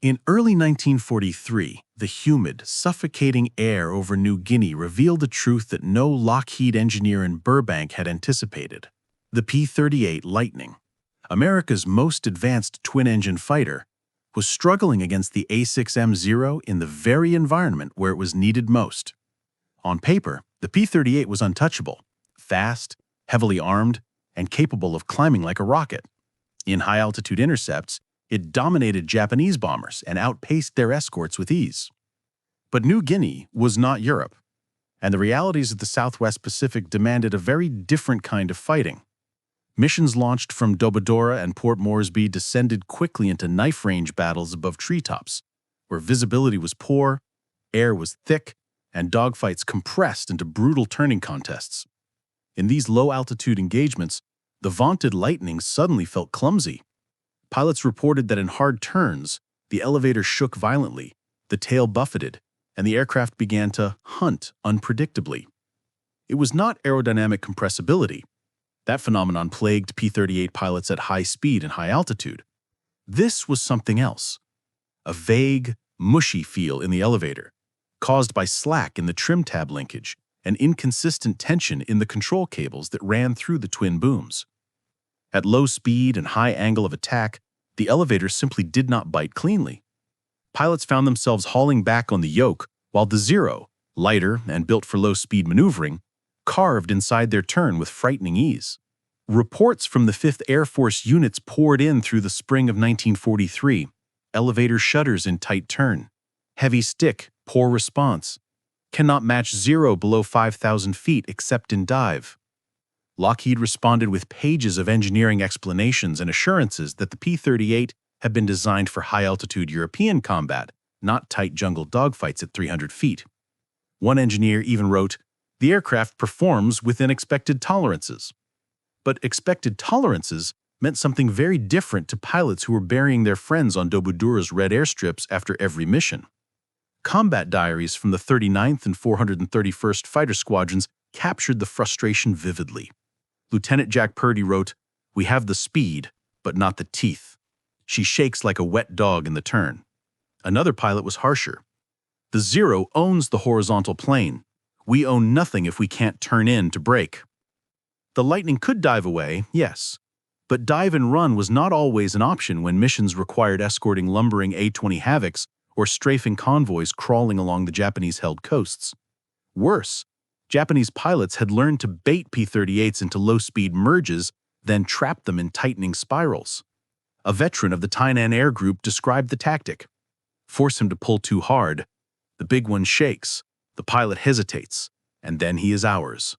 In early 1943, the humid, suffocating air over New Guinea revealed a truth that no Lockheed engineer in Burbank had anticipated. The P-38 Lightning, America's most advanced twin-engine fighter, was struggling against the A6M0 in the very environment where it was needed most. On paper, the P-38 was untouchable, fast, heavily armed, and capable of climbing like a rocket. In high-altitude intercepts, it dominated Japanese bombers and outpaced their escorts with ease. But New Guinea was not Europe, and the realities of the Southwest Pacific demanded a very different kind of fighting. Missions launched from Dobodora and Port Moresby descended quickly into knife-range battles above treetops, where visibility was poor, air was thick, and dogfights compressed into brutal turning contests. In these low-altitude engagements, the vaunted Lightning suddenly felt clumsy. Pilots reported that in hard turns, the elevator shook violently, the tail buffeted, and the aircraft began to hunt unpredictably. It was not aerodynamic compressibility. That phenomenon plagued P-38 pilots at high speed and high altitude. This was something else. A vague, mushy feel in the elevator, caused by slack in the trim tab linkage and inconsistent tension in the control cables that ran through the twin booms. At low speed and high angle of attack, the elevator simply did not bite cleanly. Pilots found themselves hauling back on the yoke, while the Zero, lighter and built for low-speed maneuvering, carved inside their turn with frightening ease. Reports from the 5th Air Force units poured in through the spring of 1943. Elevator shudders in tight turn. Heavy stick, poor response. Cannot match Zero below 5,000 feet except in dive. Lockheed responded with pages of engineering explanations and assurances that the P-38 had been designed for high-altitude European combat, not tight jungle dogfights at 300 feet. One engineer even wrote, "The aircraft performs within expected tolerances." But expected tolerances meant something very different to pilots who were burying their friends on Dobudora's red airstrips after every mission. Combat diaries from the 39th and 431st Fighter Squadrons captured the frustration vividly. Lieutenant Jack Purdy wrote, "We have the speed, but not the teeth. She shakes like a wet dog in the turn." Another pilot was harsher. "The Zero owns the horizontal plane. We own nothing if we can't turn in to brake." The Lightning could dive away, yes, but dive and run was not always an option when missions required escorting lumbering A-20 Havocs or strafing convoys crawling along the Japanese-held coasts. Worse, Japanese pilots had learned to bait P-38s into low-speed merges, then trap them in tightening spirals. A veteran of the Tainan Air Group described the tactic. Force him to pull too hard. The big one shakes, the pilot hesitates, and then he is ours.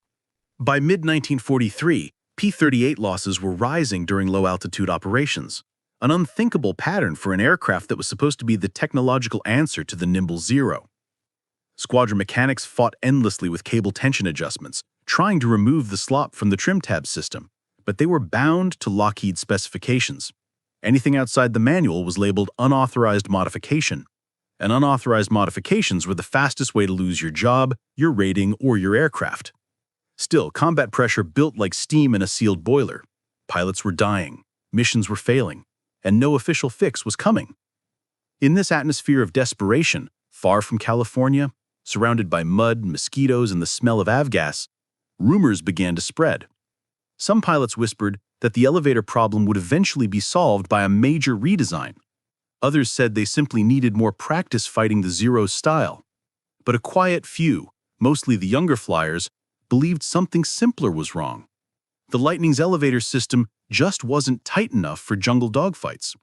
By mid-1943, P-38 losses were rising during low-altitude operations, an unthinkable pattern for an aircraft that was supposed to be the technological answer to the nimble Zero. Squadron mechanics fought endlessly with cable tension adjustments, trying to remove the slop from the trim tab system, but they were bound to Lockheed specifications. Anything outside the manual was labeled unauthorized modification, and unauthorized modifications were the fastest way to lose your job, your rating, or your aircraft. Still, combat pressure built like steam in a sealed boiler. Pilots were dying, missions were failing, and no official fix was coming. In this atmosphere of desperation, far from California, surrounded by mud, mosquitoes, and the smell of avgas, rumors began to spread. Some pilots whispered that the elevator problem would eventually be solved by a major redesign. Others said they simply needed more practice fighting the Zero's style. But a quiet few, mostly the younger flyers, believed something simpler was wrong. The Lightning's elevator system just wasn't tight enough for jungle dogfights.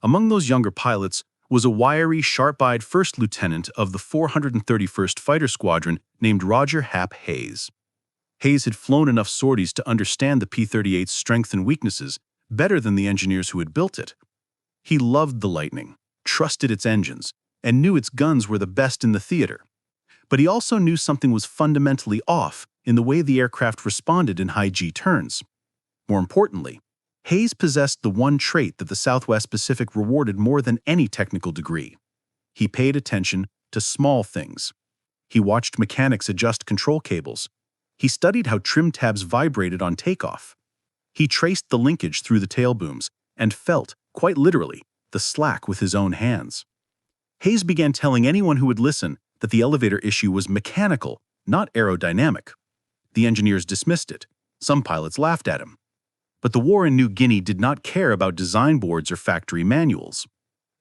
Among those younger pilots was a wiry, sharp-eyed first lieutenant of the 431st Fighter Squadron named Roger Hap Hayes. Hayes had flown enough sorties to understand the P-38's strengths and weaknesses better than the engineers who had built it. He loved the Lightning, trusted its engines, and knew its guns were the best in the theater. But he also knew something was fundamentally off in the way the aircraft responded in high G turns. More importantly, Hayes possessed the one trait that the Southwest Pacific rewarded more than any technical degree. He paid attention to small things. He watched mechanics adjust control cables. He studied how trim tabs vibrated on takeoff. He traced the linkage through the tail booms and felt, quite literally, the slack with his own hands. Hayes began telling anyone who would listen that the elevator issue was mechanical, not aerodynamic. The engineers dismissed it. Some pilots laughed at him. But the war in New Guinea did not care about design boards or factory manuals.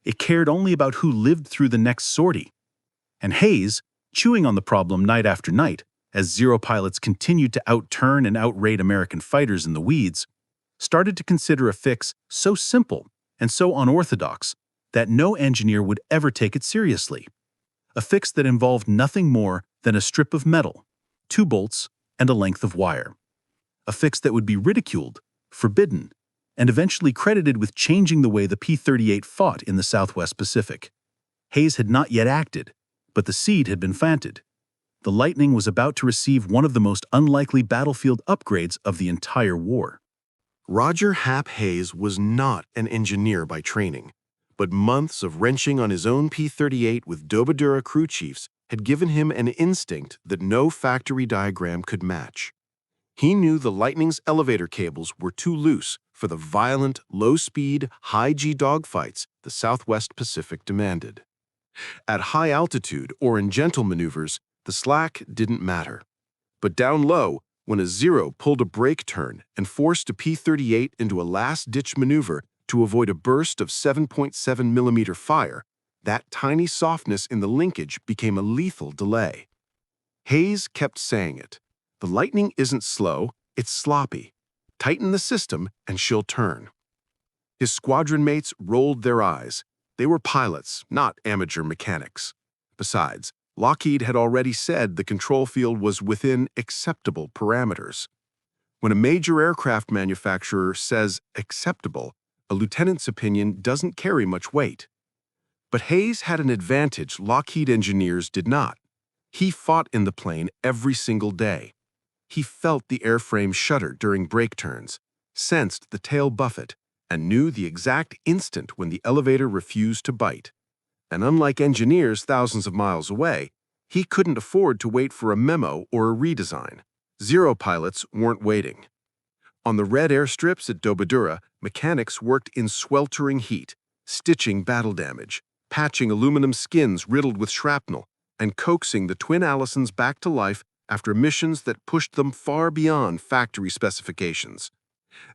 It cared only about who lived through the next sortie. And Hayes, chewing on the problem night after night, as Zero pilots continued to outturn and outrate American fighters in the weeds, started to consider a fix so simple and so unorthodox that no engineer would ever take it seriously. A fix that involved nothing more than a strip of metal, 2 bolts, and a length of wire. A fix that would be ridiculed, forbidden, and eventually credited with changing the way the P-38 fought in the Southwest Pacific. Hayes had not yet acted, but the seed had been planted. The Lightning was about to receive one of the most unlikely battlefield upgrades of the entire war. Roger Hap Hayes was not an engineer by training, but months of wrenching on his own P-38 with WWII crew chiefs had given him an instinct that no factory diagram could match. He knew the Lightning's elevator cables were too loose for the violent, low-speed, high-G dogfights the Southwest Pacific demanded. At high altitude or in gentle maneuvers, the slack didn't matter. But down low, when a Zero pulled a brake turn and forced a P-38 into a last-ditch maneuver to avoid a burst of 7.7 millimeter fire, that tiny softness in the linkage became a lethal delay. Hayes kept saying it. The Lightning isn't slow, it's sloppy. Tighten the system and she'll turn. His squadron mates rolled their eyes. They were pilots, not amateur mechanics. Besides, Lockheed had already said the control field was within acceptable parameters. When a major aircraft manufacturer says acceptable, a lieutenant's opinion doesn't carry much weight. But Hayes had an advantage Lockheed engineers did not. He fought in the plane every single day. He felt the airframe shudder during brake turns, sensed the tail buffet, and knew the exact instant when the elevator refused to bite. And unlike engineers thousands of miles away, he couldn't afford to wait for a memo or a redesign. Zero pilots weren't waiting. On the red airstrips at WWII, mechanics worked in sweltering heat, stitching battle damage, patching aluminum skins riddled with shrapnel, and coaxing the twin Allisons back to life after missions that pushed them far beyond factory specifications.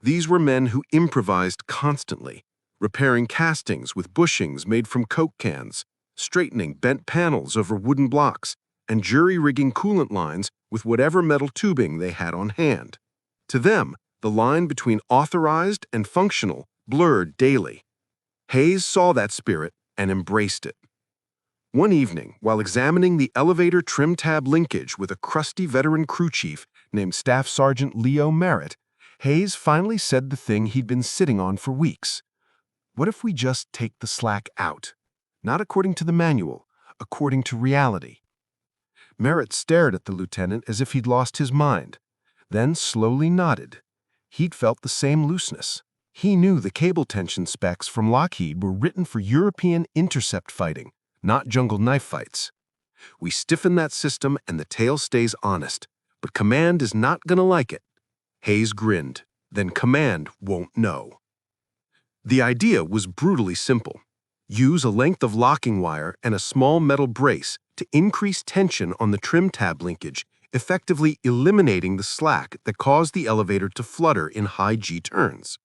These were men who improvised constantly, repairing castings with bushings made from Coke cans, straightening bent panels over wooden blocks, and jury-rigging coolant lines with whatever metal tubing they had on hand. To them, the line between authorized and functional blurred daily. Hayes saw that spirit and embraced it. One evening, while examining the elevator trim tab linkage with a crusty veteran crew chief named Staff Sergeant Leo Merritt, Hayes finally said the thing he'd been sitting on for weeks. What if we just take the slack out? Not according to the manual, according to reality. Merritt stared at the lieutenant as if he'd lost his mind, then slowly nodded. He'd felt the same looseness. He knew the cable tension specs from Lockheed were written for European intercept fighting, not jungle knife fights. We stiffen that system and the tail stays honest, but command is not going to like it. Hayes grinned. Then command won't know. The idea was brutally simple. Use a length of locking wire and a small metal brace to increase tension on the trim tab linkage, effectively eliminating the slack that caused the elevator to flutter in high G turns.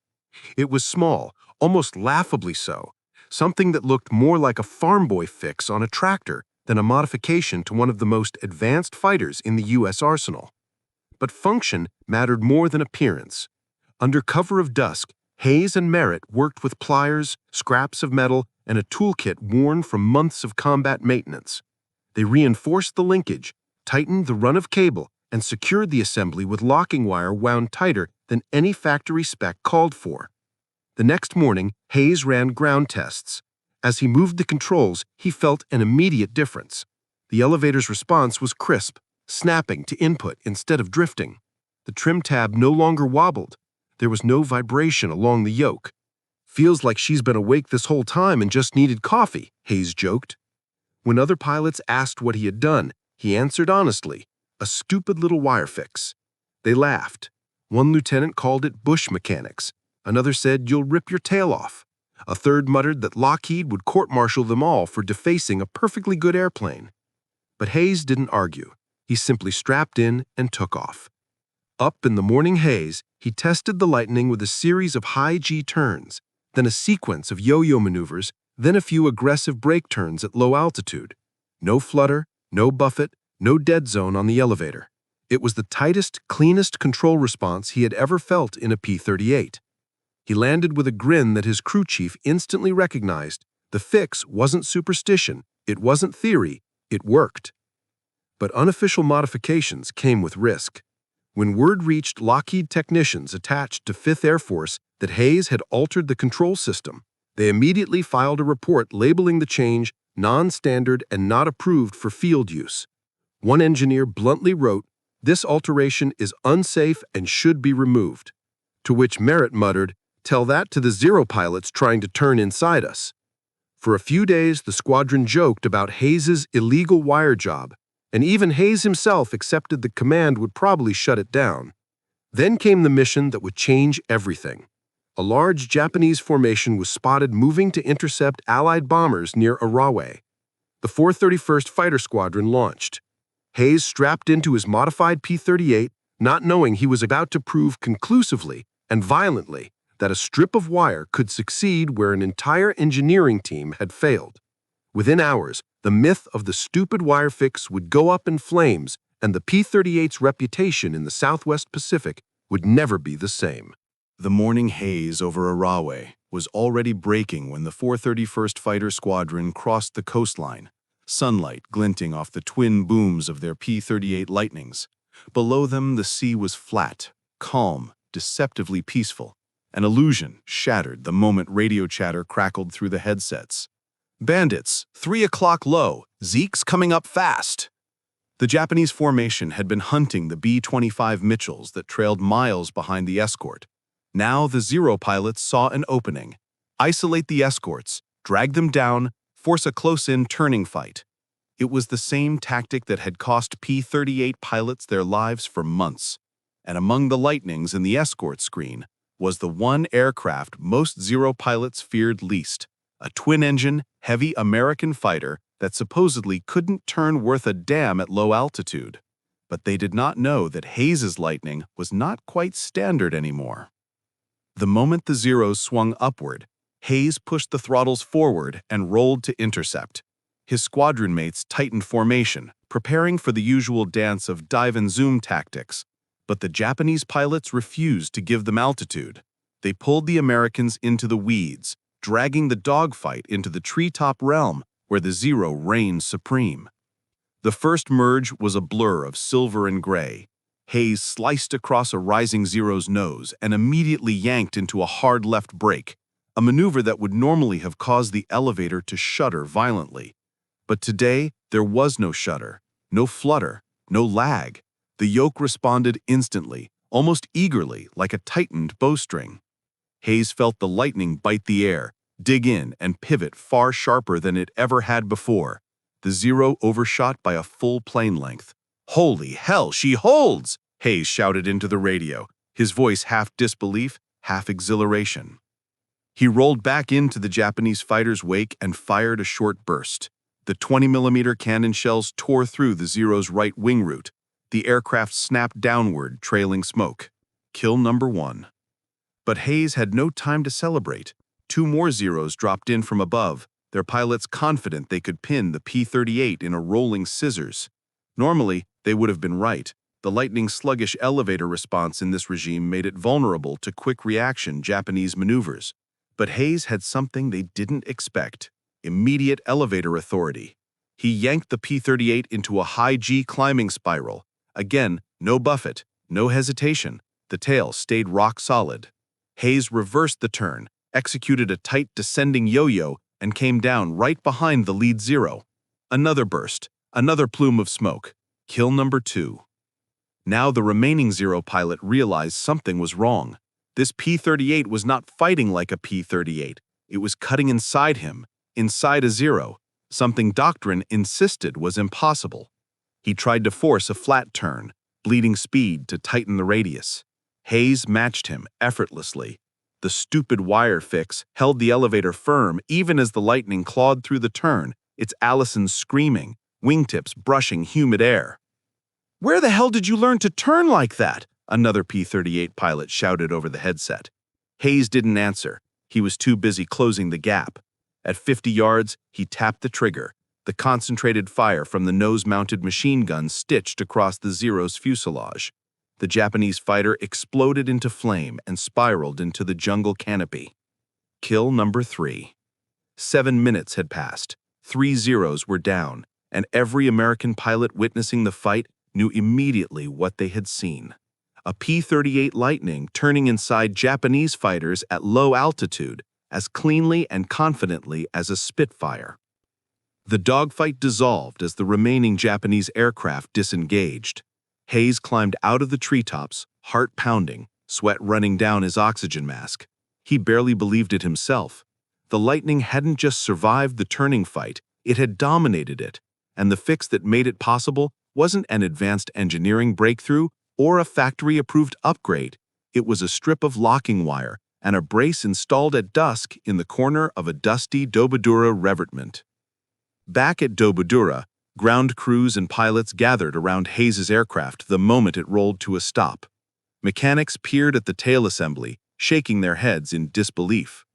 It was small, almost laughably so, something that looked more like a farm boy fix on a tractor than a modification to one of the most advanced fighters in the U.S. arsenal. But function mattered more than appearance. Under cover of dusk, Hayes and Merritt worked with pliers, scraps of metal, and a toolkit worn from months of combat maintenance. They reinforced the linkage, tightened the run of cable, and secured the assembly with locking wire wound tighter than any factory spec called for. The next morning, Hayes ran ground tests. As he moved the controls, he felt an immediate difference. The elevator's response was crisp, snapping to input instead of drifting. The trim tab no longer wobbled. There was no vibration along the yoke. "Feels like she's been awake this whole time and just needed coffee," Hayes joked. When other pilots asked what he had done, he answered honestly, "A stupid little wire fix." They laughed. One lieutenant called it bush mechanics. Another said, "You'll rip your tail off." A third muttered that Lockheed would court-martial them all for defacing a perfectly good airplane. But Hayes didn't argue. He simply strapped in and took off. Up in the morning haze, he tested the Lightning with a series of high G turns, then a sequence of yo-yo maneuvers, then a few aggressive brake turns at low altitude. No flutter, no buffet, no dead zone on the elevator. It was the tightest, cleanest control response he had ever felt in a P-38. He landed with a grin that his crew chief instantly recognized. The fix wasn't superstition, it wasn't theory, it worked. But unofficial modifications came with risk. When word reached Lockheed technicians attached to 5th Air Force that Hayes had altered the control system, they immediately filed a report labeling the change non-standard and not approved for field use. One engineer bluntly wrote, "This alteration is unsafe and should be removed." To which Merritt muttered, "Tell that to the Zero pilots trying to turn inside us." For a few days, the squadron joked about Hayes's illegal wire job, and even Hayes himself accepted the command would probably shut it down. Then came the mission that would change everything. A large Japanese formation was spotted moving to intercept Allied bombers near Arawe. The 431st Fighter Squadron launched. Hayes strapped into his modified P-38, not knowing he was about to prove conclusively and violently that a strip of wire could succeed where an entire engineering team had failed. Within hours, the myth of the stupid wire fix would go up in flames, and the P-38's reputation in the Southwest Pacific would never be the same. The morning haze over Arawe was already breaking when the 431st Fighter Squadron crossed the coastline, sunlight glinting off the twin booms of their P-38 Lightnings. Below them, the sea was flat, calm, deceptively peaceful. An illusion shattered the moment radio chatter crackled through the headsets. "Bandits, 3 o'clock low, Zeke's coming up fast." The Japanese formation had been hunting the B-25 Mitchells that trailed miles behind the escort. Now the Zero pilots saw an opening. Isolate the escorts, drag them down, force a close-in turning fight. It was the same tactic that had cost P-38 pilots their lives for months. And among the Lightnings in the escort screen was the one aircraft most Zero pilots feared least, a twin-engine, heavy American fighter that supposedly couldn't turn worth a damn at low altitude. But they did not know that Hayes's Lightning was not quite standard anymore. The moment the Zeros swung upward, Hayes pushed the throttles forward and rolled to intercept. His squadron mates tightened formation, preparing for the usual dance of dive and zoom tactics. But the Japanese pilots refused to give them altitude. They pulled the Americans into the weeds, dragging the dogfight into the treetop realm where the Zero reigned supreme. The first merge was a blur of silver and gray. Hayes sliced across a rising Zero's nose and immediately yanked into a hard left brake, a maneuver that would normally have caused the elevator to shudder violently. But today, there was no shudder, no flutter, no lag. The yoke responded instantly, almost eagerly, like a tightened bowstring. Hayes felt the Lightning bite the air, dig in, and pivot far sharper than it ever had before. The Zero overshot by a full plane length. "Holy hell, she holds!" Hayes shouted into the radio, his voice half disbelief, half exhilaration. He rolled back into the Japanese fighter's wake and fired a short burst. The 20mm cannon shells tore through the Zero's right wing root. The aircraft snapped downward, trailing smoke. Kill number 1. But Hayes had no time to celebrate. 2 more Zeros dropped in from above, their pilots confident they could pin the P-38 in a rolling scissors. Normally, they would have been right. The Lightning's sluggish elevator response in this regime made it vulnerable to quick-reaction Japanese maneuvers. But Hayes had something they didn't expect: immediate elevator authority. He yanked the P-38 into a high-G climbing spiral. Again, no buffet, no hesitation. The tail stayed rock solid. Hayes reversed the turn, executed a tight descending yo-yo, and came down right behind the lead Zero. Another burst, another plume of smoke. Kill number 2. Now the remaining Zero pilot realized something was wrong. This P-38 was not fighting like a P-38. It was cutting inside him, inside a Zero, something doctrine insisted was impossible. He tried to force a flat turn, bleeding speed to tighten the radius. Hayes matched him effortlessly. The The stupid wire fix held the elevator firm even as the lightning clawed through the turn, its Allison screaming, wingtips brushing humid air. "Where the hell did you learn to turn like that?" another P-38 pilot shouted over the headset. Hayes didn't answer. He was too busy closing the gap. At 50 yards, he tapped the trigger. The concentrated fire from the nose-mounted machine gun stitched across the Zero's fuselage. The Japanese fighter exploded into flame and spiraled into the jungle canopy. Kill number 3. 7 minutes had passed. 3 Zeros were down, and every American pilot witnessing the fight knew immediately what they had seen. A P-38 Lightning turning inside Japanese fighters at low altitude as cleanly and confidently as a Spitfire. The dogfight dissolved as the remaining Japanese aircraft disengaged. Hayes climbed out of the treetops, heart pounding, sweat running down his oxygen mask. He barely believed it himself. The Lightning hadn't just survived the turning fight, it had dominated it, and the fix that made it possible wasn't an advanced engineering breakthrough or a factory-approved upgrade. It was a strip of locking wire and a brace installed at dusk in the corner of a dusty WWII revetment. Back at WWII, ground crews and pilots gathered around Hayes's aircraft the moment it rolled to a stop. Mechanics peered at the tail assembly, shaking their heads in disbelief.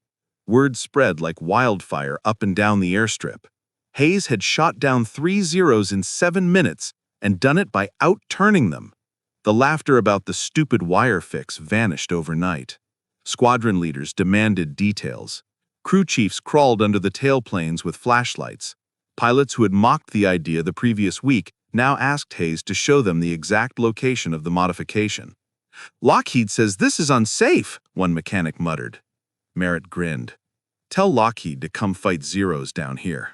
Word spread like wildfire up and down the airstrip. Hayes had shot down 3 Zeros in 7 minutes and done it by out-turning them. The laughter about the stupid wire fix vanished overnight. Squadron leaders demanded details. Crew chiefs crawled under the tailplanes with flashlights. Pilots who had mocked the idea the previous week now asked Hayes to show them the exact location of the modification. "Lockheed says this is unsafe," one mechanic muttered. Merritt grinned. "Tell Lockheed to come fight Zeros down here."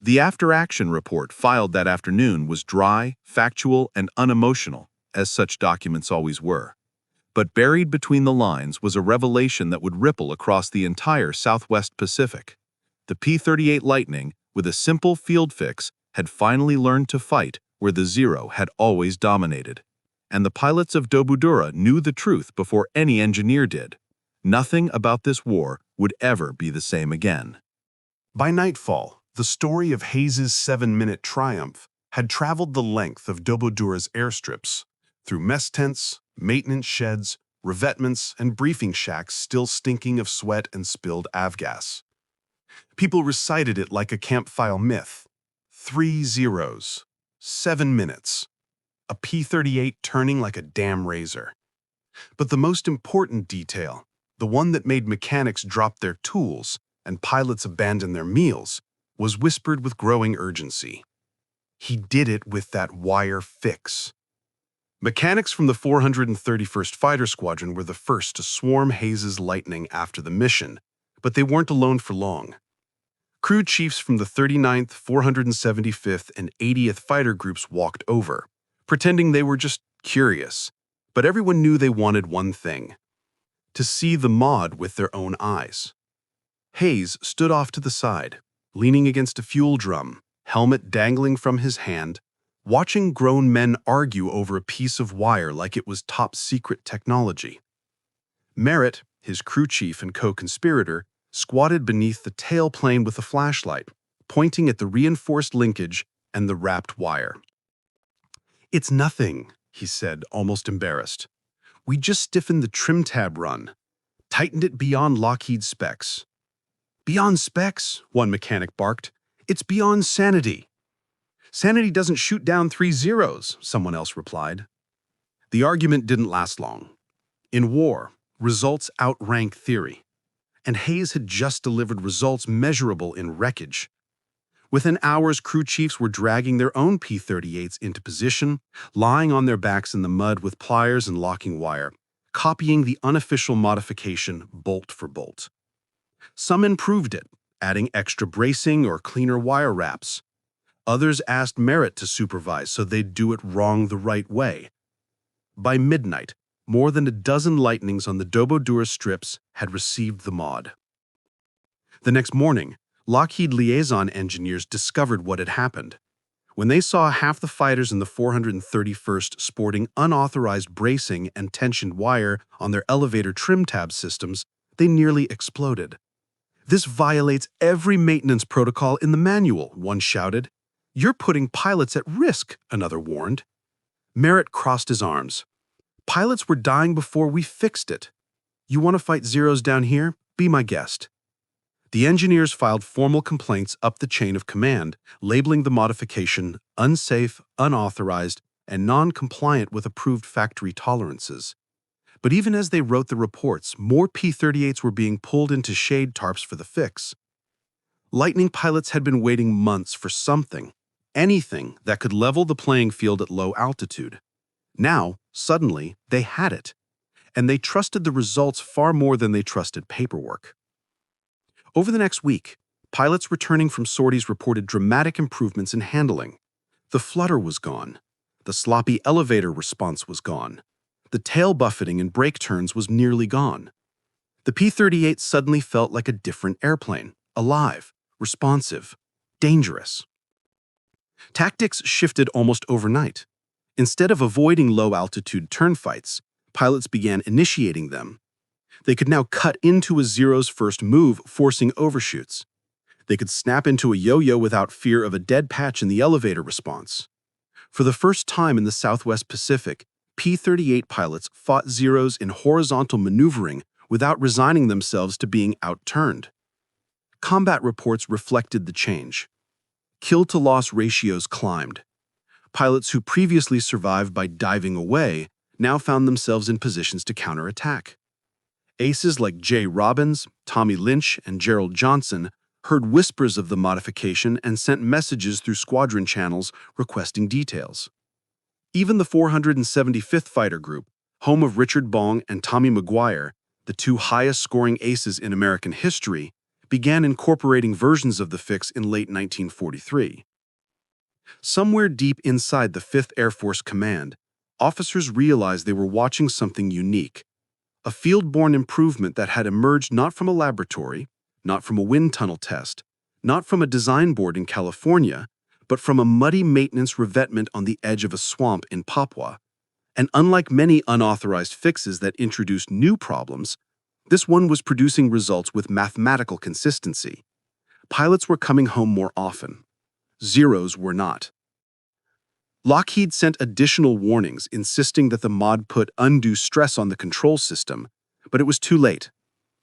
The after-action report filed that afternoon was dry, factual, and unemotional, as such documents always were. But buried between the lines was a revelation that would ripple across the entire Southwest Pacific. The P-38 Lightning, with a simple field fix, had finally learned to fight where the Zero had always dominated. And the pilots of WWII knew the truth before any engineer did. Nothing about this war would ever be the same again. By nightfall, the story of Hayes's 7-minute triumph had traveled the length of WWII's airstrips, through mess tents, maintenance sheds, revetments, and briefing shacks still stinking of sweat and spilled avgas. People recited it like a campfire myth. 3 Zeros, 7 minutes, a P-38 turning like a damn razor. But the most important detail, the one that made mechanics drop their tools and pilots abandon their meals, was whispered with growing urgency. He did it with that wire fix. Mechanics from the 431st Fighter Squadron were the first to swarm Hayes's Lightning after the mission, but they weren't alone for long. Crew chiefs from the 39th, 475th, and 80th Fighter Groups walked over, pretending they were just curious, but everyone knew they wanted one thing: to see the mod with their own eyes. Hayes stood off to the side, leaning against a fuel drum, helmet dangling from his hand, watching grown men argue over a piece of wire like it was top-secret technology. Merritt, his crew chief and co-conspirator, squatted beneath the tailplane with a flashlight, pointing at the reinforced linkage and the wrapped wire. "It's nothing," he said, almost embarrassed. "We just stiffened the trim tab run, tightened it beyond Lockheed specs." "Beyond specs?" one mechanic barked. "It's beyond sanity." "Sanity doesn't shoot down 3 Zeros," someone else replied. The argument didn't last long. In war, results outrank theory, and Hayes had just delivered results measurable in wreckage. Within hours, crew chiefs were dragging their own P-38s into position, lying on their backs in the mud with pliers and locking wire, copying the unofficial modification bolt for bolt. Some improved it, adding extra bracing or cleaner wire wraps. Others asked Merritt to supervise so they'd do it wrong the right way. By midnight, more than a dozen Lightnings on the WWII strips had received the mod. The next morning, Lockheed liaison engineers discovered what had happened. When they saw half the fighters in the 431st sporting unauthorized bracing and tensioned wire on their elevator trim tab systems, they nearly exploded. "This violates every maintenance protocol in the manual," one shouted. "You're putting pilots at risk," another warned. Merritt crossed his arms. "Pilots were dying before we fixed it. You want to fight Zeros down here? Be my guest." The engineers filed formal complaints up the chain of command, labeling the modification unsafe, unauthorized, and non-compliant with approved factory tolerances. But even as they wrote the reports, more P-38s were being pulled into shade tarps for the fix. Lightning pilots had been waiting months for something, anything that could level the playing field at low altitude. Now, suddenly, they had it, and they trusted the results far more than they trusted paperwork. Over the next week, pilots returning from sorties reported dramatic improvements in handling. The flutter was gone. The sloppy elevator response was gone. The tail buffeting and brake turns was nearly gone. The P-38 suddenly felt like a different airplane, alive, responsive, dangerous. Tactics shifted almost overnight. Instead of avoiding low-altitude turn fights, pilots began initiating them. They could now cut into a Zero's first move, forcing overshoots. They could snap into a yo-yo without fear of a dead patch in the elevator response. For the first time in the Southwest Pacific, P-38 pilots fought Zeros in horizontal maneuvering without resigning themselves to being outturned. Combat reports reflected the change. Kill-to-loss ratios climbed. Pilots who previously survived by diving away now found themselves in positions to counterattack. Aces like Jay Robbins, Tommy Lynch, and Gerald Johnson heard whispers of the modification and sent messages through squadron channels requesting details. Even the 475th Fighter Group, home of Richard Bong and Tommy McGuire, the two highest-scoring aces in American history, began incorporating versions of the fix in late 1943. Somewhere deep inside the 5th Air Force Command, officers realized they were watching something unique. A field-borne improvement that had emerged not from a laboratory, not from a wind tunnel test, not from a design board in California, but from a muddy maintenance revetment on the edge of a swamp in Papua. And unlike many unauthorized fixes that introduced new problems, this one was producing results with mathematical consistency. Pilots were coming home more often. Zeros were not. Lockheed sent additional warnings insisting that the mod put undue stress on the control system, but it was too late.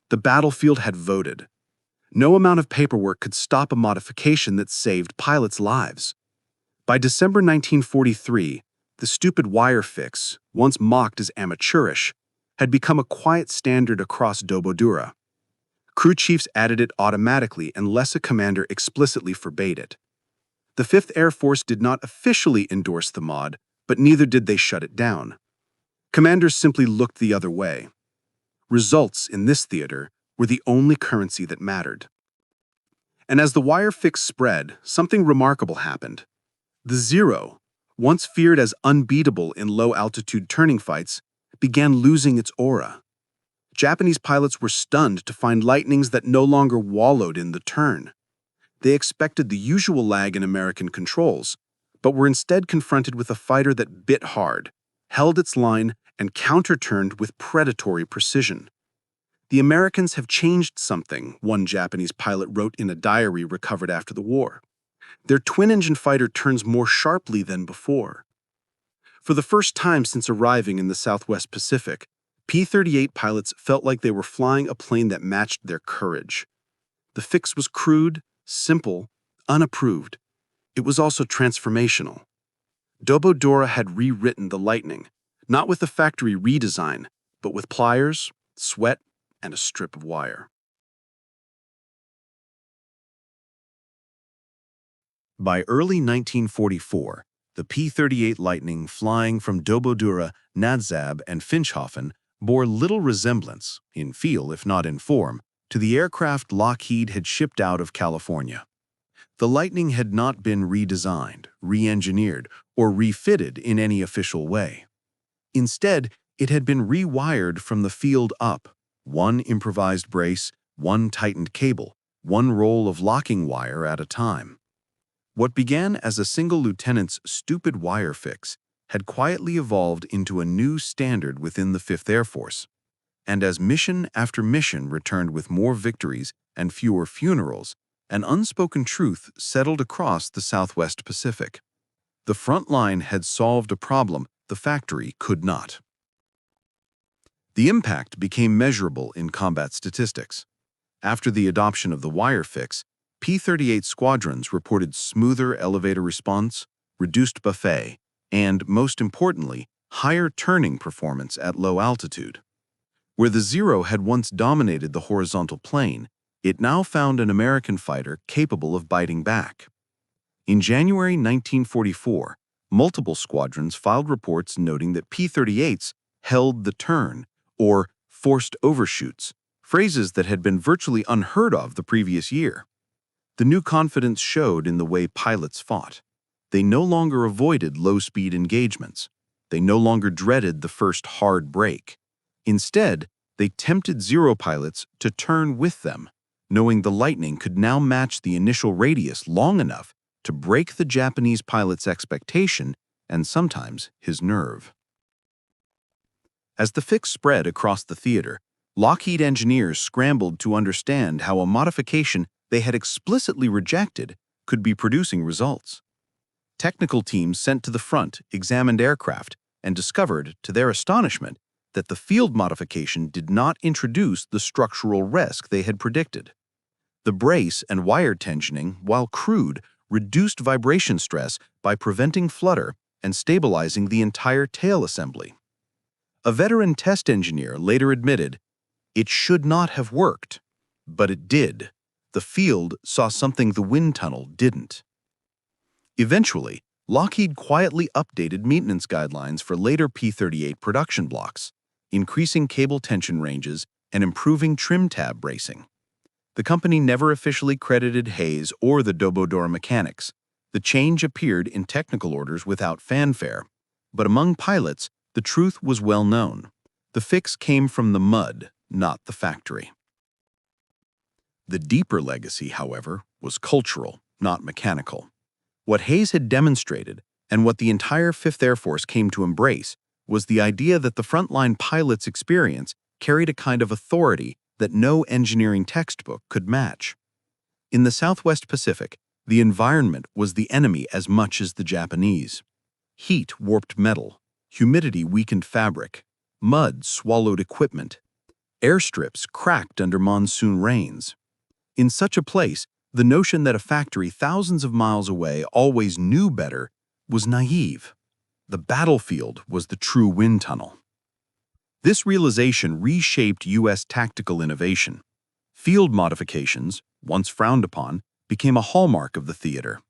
The battlefield had voted. No amount of paperwork could stop a modification that saved pilots' lives. By December 1943, the stupid wire fix, once mocked as amateurish, had become a quiet standard across WWII. Crew chiefs added it automatically unless a commander explicitly forbade it. The 5th Air Force did not officially endorse the mod, but neither did they shut it down. Commanders simply looked the other way. Results in this theater were the only currency that mattered. And as the wire fix spread, something remarkable happened. The Zero, once feared as unbeatable in low-altitude turning fights, began losing its aura. Japanese pilots were stunned to find lightnings that no longer wallowed in the turn. They expected the usual lag in American controls, but were instead confronted with a fighter that bit hard, held its line, and counter-turned with predatory precision. "The Americans have changed something," one Japanese pilot wrote in a diary recovered after the war. "Their twin-engine fighter turns more sharply than before." For the first time since arriving in the Southwest Pacific, P-38 pilots felt like they were flying a plane that matched their courage. The fix was crude, simple, unapproved. It was also transformational. WWII had rewritten the Lightning, not with a factory redesign, but with pliers, sweat, and a strip of wire. By early 1944, the P-38 Lightning flying from WWII, Nadzab, and Finschhafen bore little resemblance, in feel if not in form, to the aircraft Lockheed had shipped out of California. The Lightning had not been redesigned, re-engineered, or refitted in any official way. Instead, it had been rewired from the field up, one improvised brace, one tightened cable, one roll of locking wire at a time. What began as a single lieutenant's stupid wire fix had quietly evolved into a new standard within the 5th Air Force. And as mission after mission returned with more victories and fewer funerals, an unspoken truth settled across the Southwest Pacific. The front line had solved a problem the factory could not. The impact became measurable in combat statistics. After the adoption of the wire fix, P-38 squadrons reported smoother elevator response, reduced buffet, and, most importantly, higher turning performance at low altitude. Where the Zero had once dominated the horizontal plane, it now found an American fighter capable of biting back. In January 1944, multiple squadrons filed reports noting that P-38s held the turn, or forced overshoots, phrases that had been virtually unheard of the previous year. The new confidence showed in the way pilots fought. They no longer avoided low-speed engagements. They no longer dreaded the first hard break. Instead, they tempted Zero pilots to turn with them, knowing the Lightning could now match the initial radius long enough to break the Japanese pilot's expectation and sometimes his nerve. As the fix spread across the theater, Lockheed engineers scrambled to understand how a modification they had explicitly rejected could be producing results. Technical teams sent to the front examined aircraft and discovered, to their astonishment, that the field modification did not introduce the structural risk they had predicted. The brace and wire tensioning, while crude, reduced vibration stress by preventing flutter and stabilizing the entire tail assembly. A veteran test engineer later admitted, "It should not have worked, but it did. The field saw something the wind tunnel didn't." Eventually, Lockheed quietly updated maintenance guidelines for later P-38 production blocks, increasing cable tension ranges and improving trim tab bracing. The company never officially credited Hayes or the Dobodora mechanics. The change appeared in technical orders without fanfare, but among pilots, the truth was well known. The fix came from the mud, not the factory. The deeper legacy, however, was cultural, not mechanical. What Hayes had demonstrated, and what the entire 5th Air Force came to embrace, was the idea that the frontline pilot's experience carried a kind of authority that no engineering textbook could match. In the Southwest Pacific, the environment was the enemy as much as the Japanese. Heat warped metal, humidity weakened fabric, mud swallowed equipment, airstrips cracked under monsoon rains. In such a place, the notion that a factory thousands of miles away always knew better was naive. The battlefield was the true wind tunnel. This realization reshaped U.S. tactical innovation. Field modifications, once frowned upon, became a hallmark of the theater.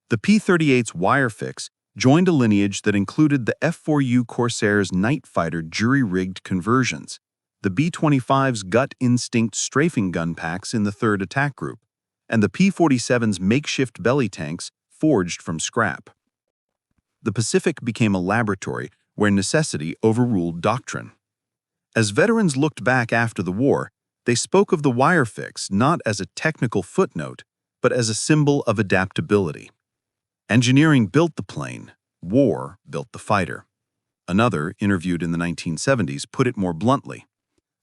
The P-38's wire fix joined a lineage that included the F-4U Corsair's night fighter jury-rigged conversions, the B-25's gut instinct strafing gun packs in the 3rd Attack Group, and the P-47's makeshift belly tanks forged from scrap. The Pacific became a laboratory where necessity overruled doctrine. As veterans looked back after the war, they spoke of the wire fix not as a technical footnote, but as a symbol of adaptability. Engineering built the plane, war built the fighter. Another, interviewed in the 1970s, put it more bluntly.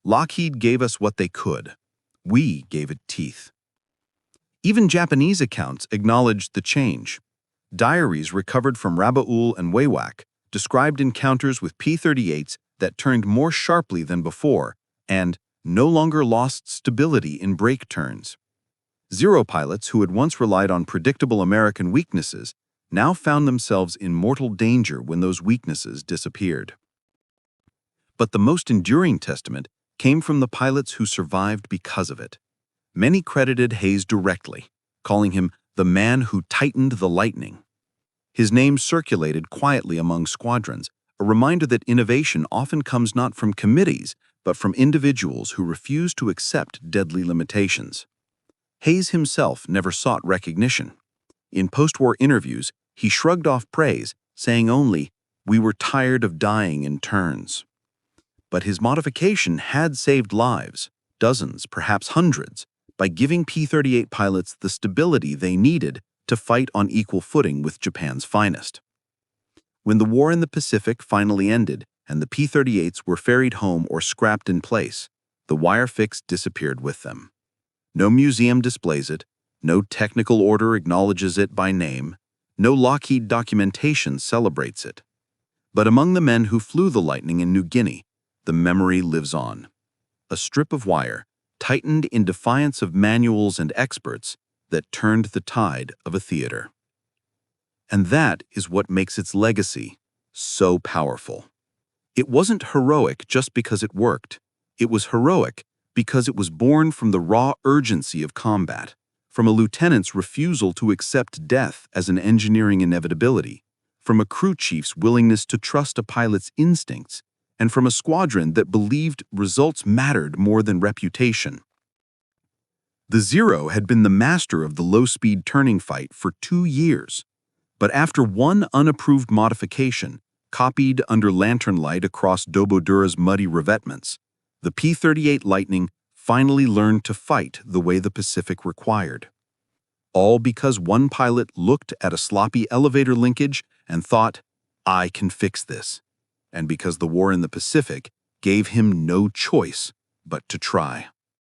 Lockheed gave us what they could. We gave it teeth. Even Japanese accounts acknowledged the change. Diaries recovered from Rabaul and WWII described encounters with P-38s that turned more sharply than before and no longer lost stability in brake turns. Zero pilots who had once relied on predictable American weaknesses now found themselves in mortal danger when those weaknesses disappeared. But the most enduring testament came from the pilots who survived because of it. Many credited Hayes directly, calling him the man who tightened the lightning. His name circulated quietly among squadrons, a reminder that innovation often comes not from committees, but from individuals who refuse to accept deadly limitations. Hayes himself never sought recognition. In post-war interviews, he shrugged off praise, saying only, "We were tired of dying in turns." But his modification had saved lives, dozens, perhaps hundreds, by giving P-38 pilots the stability they needed to fight on equal footing with Japan's finest. When the war in the Pacific finally ended and the P-38s were ferried home or scrapped in place, the wire fix disappeared with them. No museum displays it, no technical order acknowledges it by name, no Lockheed documentation celebrates it. But among the men who flew the Lightning in New Guinea, the memory lives on. A strip of wire, tightened in defiance of manuals and experts, that turned the tide of a theater. And that is what makes its legacy so powerful. It wasn't heroic just because it worked. It was heroic because it was born from the raw urgency of combat, from a lieutenant's refusal to accept death as an engineering inevitability, from a crew chief's willingness to trust a pilot's instincts, and from a squadron that believed results mattered more than reputation. The Zero had been the master of the low-speed turning fight for 2 years, but after one unapproved modification, copied under lantern light across Dobodura's muddy revetments, the P-38 Lightning finally learned to fight the way the Pacific required. All because one pilot looked at a sloppy elevator linkage and thought, "I can fix this," and because the war in the Pacific gave him no choice but to try.